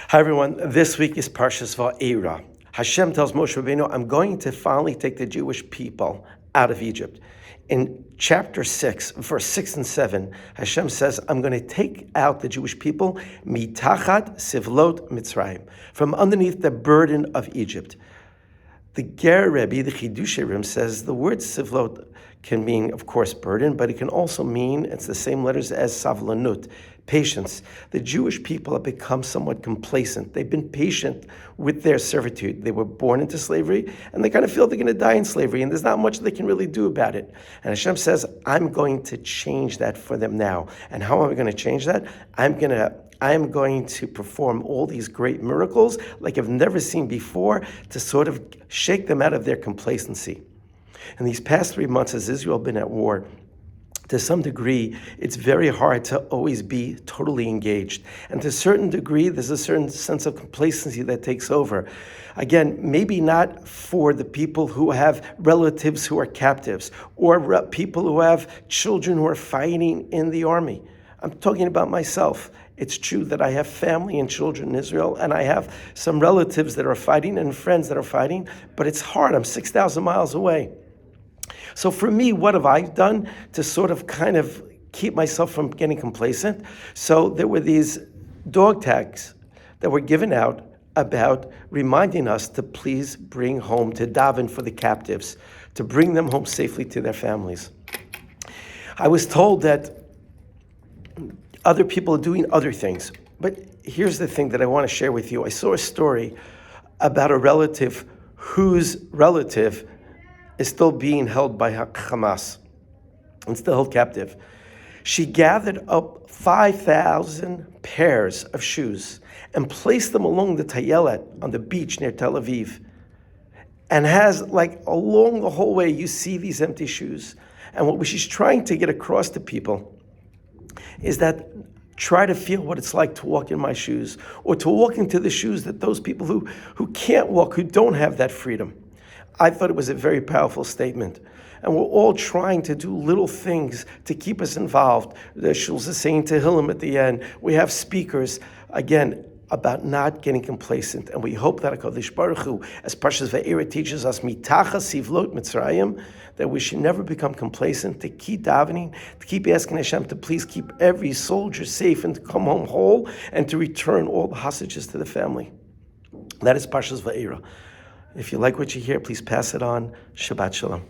Hi everyone, this week is Parshas Va'era. Hashem tells Moshe Rabbeinu, I'm going to finally take the Jewish people out of Egypt. In chapter 6, verse 6 and 7, Hashem says, I'm going to take out the Jewish people, mitachat sivlot Mitzrayim, from underneath the burden of Egypt. The Ger Rabbi, the Chidushei Rim, says the word sivlot can mean, of course, burden, but it can also mean, it's the same letters as savlanut, patience. The Jewish people have become somewhat complacent. They've been patient with their servitude. They were born into slavery, and they kind of feel they're going to die in slavery, and there's not much they can really do about it. And Hashem says, I'm going to change that for them now. And how am I going to change that? I am going to perform all these great miracles like I've never seen before to sort of shake them out of their complacency. In these past 3 months, as Israel has been at war, to some degree, it's very hard to always be totally engaged. And to a certain degree, there's a certain sense of complacency that takes over. Again, maybe not for the people who have relatives who are captives or people who have children who are fighting in the army. I'm talking about myself. It's true that I have family and children in Israel, and I have some relatives that are fighting and friends that are fighting, but it's hard. I'm 6,000 miles away. So for me, what have I done to sort of kind of keep myself from getting complacent? So there were these dog tags that were given out about reminding us to please bring home, to daven for the captives, to bring them home safely to their families. I was told that other people are doing other things. But here's the thing that I want to share with you. I saw a story about a relative whose relative is still being held by Hamas and still held captive. She gathered up 5,000 pairs of shoes and placed them along the Tayelet on the beach near Tel Aviv. And has, like, along the whole way, you see these empty shoes. And what she's trying to get across to people is that try to feel what it's like to walk in my shoes, or to walk into the shoes that those people who can't walk, who don't have that freedom. I thought it was a very powerful statement. And we're all trying to do little things to keep us involved. The Shul's is saying Tehillim at the end. We have speakers, again, about not getting complacent. And we hope that HaKadosh Baruch Hu, as Parshas Va'era teaches us, mitachas sivlot Mitzrayim, that we should never become complacent, to keep davening, to keep asking Hashem to please keep every soldier safe and to come home whole, and to return all the hostages to the family. That is Parshas Va'era. If you like what you hear, please pass it on. Shabbat Shalom.